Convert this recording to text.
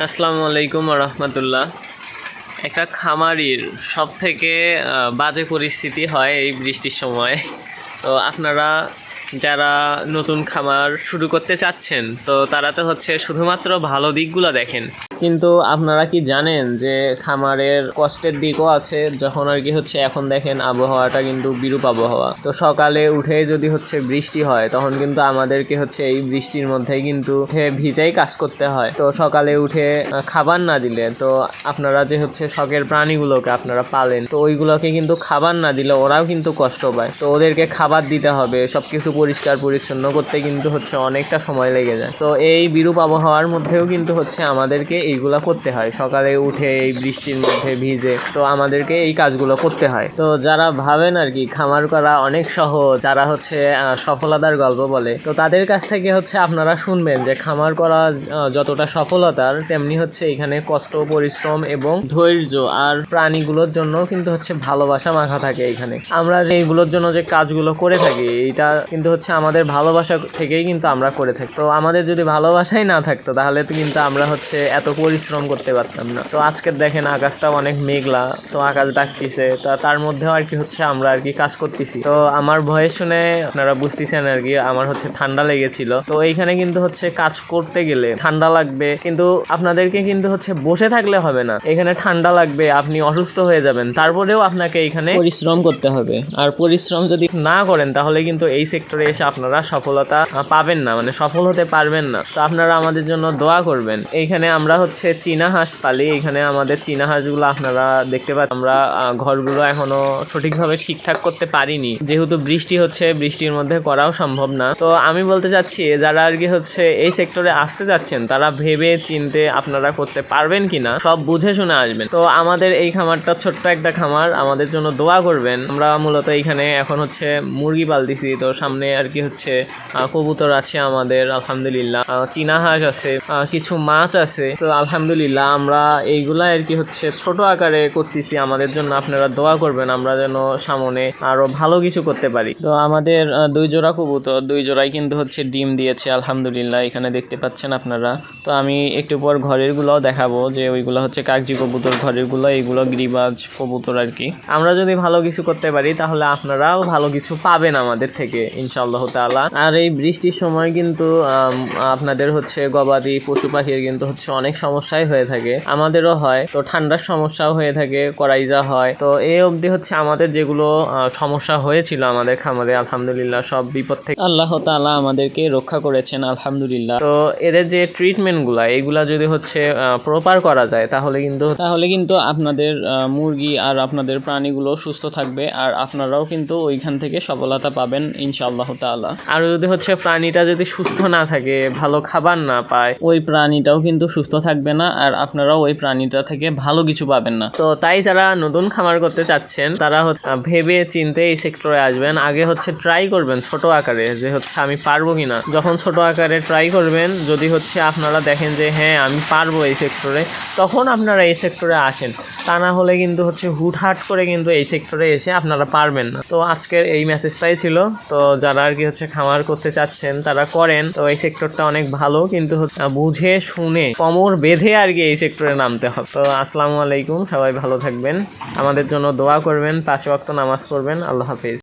আসসালামু আলাইকুম রহমতুল্লাহ। একটা খামারির সব থেকে বাজে পরিস্থিতি হয় এই বৃষ্টির সময়। তো আপনারা যারা নতুন খামার শুরু করতে চাচ্ছেন, তো তারা তো হচ্ছে শুধুমাত্র ভালো দিকগুলো দেখেন, কিন্তু আপনারা কি জানেন যে খামারের কষ্টের দিকও আছে। যখন আর কি হচ্ছে এখন দেখেন আবহাওয়াটা কিন্তু বিরূপ আবহাওয়া, তো সকালে উঠে যদি হচ্ছে বৃষ্টি হয় তখন কিন্তু আমাদেরকে হচ্ছে এই বৃষ্টির মধ্যেই কিন্তু ভিজাই কাজ করতে হয়। তো সকালে উঠে খাবার না দিলে, তো আপনারা যে হচ্ছে শখের প্রাণীগুলোকে আপনারা পালেন, তো ওইগুলোকে কিন্তু খাবার না দিলে ওরাও কিন্তু কষ্ট পায়। তো ওদেরকে খাবার দিতে হবে, সবকিছু পরিষ্কার পরিচ্ছন্ন করতে কিন্তু হচ্ছে অনেকটা সময় লেগে যায়। তো এই বিরূপ আবহাওয়ার মধ্যেও কিন্তু হচ্ছে আমাদেরকে এইগুলা করতে হয়। সকালে উঠে এই বৃষ্টির মধ্যে ভিজে তো আমাদেরকে এই কাজগুলো করতে হয়। তো যারা ভাবেন আর কি খামার করা অনেক সহজ, যারা হচ্ছে সফলতার গল্প বলে, তো তাদের কাছ থেকে হচ্ছে আপনারা শুনবেন যে খামার করা যতটা সফলতার, তেমনি হচ্ছে এখানে কষ্ট, পরিশ্রম এবং ধৈর্য আর প্রাণীগুলোর জন্য কিন্তু হচ্ছে ভালোবাসা মাখা থাকে। এখানে আমরা যে এইগুলোর জন্য যে কাজগুলো করে থাকি, এটা কিন্তু হচ্ছে আমাদের ভালোবাসা থেকেই কিন্তু আমরা করে থাকি। তো আমাদের যদি ভালোবাসাই না থাকতো তাহলে তো কিন্তু আমরা হচ্ছে এত পরিশ্রম করতে পারতাম না। তো আজকে দেখেন আকাশটা অনেক মেঘলা, তো আকাশ ডাকতেছে, তো তার মধ্যেও আর কি হচ্ছে আমরা আর কি কাজ করতেছি। তো আমার ভয়েস শুনে আপনারা বুঝতেছেন আর কি আমার হচ্ছে ঠান্ডা লেগেছিল। তো এইখানে কিন্তু হচ্ছে কাজ করতে গেলে ঠান্ডা লাগবে, কিন্তু আপনাদেরকে কিন্তু হচ্ছে বসে থাকলে হবে না। এখানে ঠান্ডা লাগবে, আপনি অসুস্থ হয়ে যাবেন, তারপরেও আপনাকে এখানে পরিশ্রম করতে হবে। আর পরিশ্রম যদি না করেন তাহলে কিন্তু এই সেক্টরে এসে আপনারা সফলতা পাবেন না, মানে সফল হতে পারবেন না। তো আপনারা আমাদের জন্য দোয়া করবেন। এইখানে আমরা হচ্ছে চীনা হাঁস পালি। এখানে আমাদের চীনা হাঁসগুলো আপনারা দেখতে পাচ্ছেন। আমরা ঘরগুলো এখনো সঠিকভাবে ঠিকঠাক করতে পারিনি, যেহেতু বৃষ্টি হচ্ছে, বৃষ্টির মধ্যে করাও সম্ভব না। তো আমি বলতে চাচ্ছি যারা আর কি হচ্ছে এই সেক্টরে আসতে যাচ্ছেন, তারা ভেবে চিনতে আপনারা করতে পারবেন কিনা, সব বুঝে শুনে আসবেন। তো আমাদের এই খামারটা ছোট্ট একটা খামার, আমাদের জন্য দোয়া করবেন। আমরা মূলত এইখানে এখন হচ্ছে মুরগি পালতেছি। তো সামনে আর কি হচ্ছে কবুতর আছে আমাদের, আলহামদুলিল্লাহ, চীনা হাঁস আছে, কিছু মাছ আছে। তো আলহামদুলিল্লাহ আমরা এইগুলা আর কি হচ্ছে ছোট আকারে করতেছি। আমাদের জন্য আপনারা দোয়া করবেন, আমরা যেন সামনে আরো ভালো কিছু করতে পারি। তো আমাদের 2 জোড়া কবুতর, 2 জোড়াই কিন্তু হচ্ছে ডিম দিয়েছে আলহামদুলিল্লাহ, এখানে দেখতে পাচ্ছেন আপনারা। তো আমি একটু পর ঘরের গুলাও দেখাবো, যে ওইগুলো হচ্ছে কাগজি কবুতর, ঘরের গুলো এইগুলো গিরিবাজ কবুতর আর কি। আমরা যদি ভালো কিছু করতে পারি তাহলে আপনারাও ভালো কিছু পাবেন আমাদের থেকে ইনশাআল্লাহ তাআলা। আর এই বৃষ্টির সময় কিন্তু আপনাদের হচ্ছে গবাদি পশু পাখির কিন্তু হচ্ছে অনেক সমস্যাই হয়ে থাকে, আমাদেরও হয়। তো ঠান্ডার সমস্যাও হয়ে থাকে, করাইজা হয়। তো এই অবধি হচ্ছে আমাদের যেগুলো সমস্যা হয়েছিল আমাদের খামারে, আলহামদুলিল্লাহ সব বিপদ থেকে আল্লাহ তাআলা আমাদেরকে রক্ষা করেছেন আলহামদুলিল্লাহ। তো এদের যে ট্রিটমেন্টগুলা, এইগুলা যদি হচ্ছে প্রপার করা যায় তাহলে কিন্তু আপনাদের মুরগি আর আপনাদের প্রাণীগুলো সুস্থ থাকবে, আর আপনারাও কিন্তু ওইখান থেকে সফলতা পাবেন ইনশাআল্লাহ তাআলা। আর যদি হচ্ছে প্রাণীটা যদি সুস্থ না থাকে, ভালো খাবার না পায়, ওই প্রাণীটাও কিন্তু সুস্থ থাকবে না, আর আপনারাও ওই প্রাণীটা থেকে ভালো কিছু পাবেন না। তো তাই যারা নতুন খামার করতে চাচ্ছেন তারা ভেবে চিনতে এই সেক্টরে আসবেন। আগে হচ্ছে ট্রাই করবেন ছোট আকারে, যে হচ্ছে আমি পারবো কিনা। যখন ছোট আকারে ট্রাই করবেন, যদি হচ্ছে আপনারা দেখেন যে হ্যাঁ আমি পারবো এই সেক্টরে, তখন আপনারা এই সেক্টরে আসেন। তা না হলে কিন্তু হচ্ছে হুটহাট করে কিন্তু এই সেক্টরে এসে আপনারা পারবেন না। তো আজকের এই মেসেজটাই ছিল। তো যারা আর কি হচ্ছে খামার করতে চাচ্ছেন তারা করেন। তো এই সেক্টরটা অনেক ভালো, কিন্তু বুঝে শুনে কোমর বেঁধে আর কি এই সেক্টরে নামতে হবে। তো আসসালামু আলাইকুম, সবাই ভালো থাকবেন, আমাদের জন্য দোয়া করবেন, 5 ওয়াক্ত নামাজ পড়বেন। আল্লাহ হাফেজ।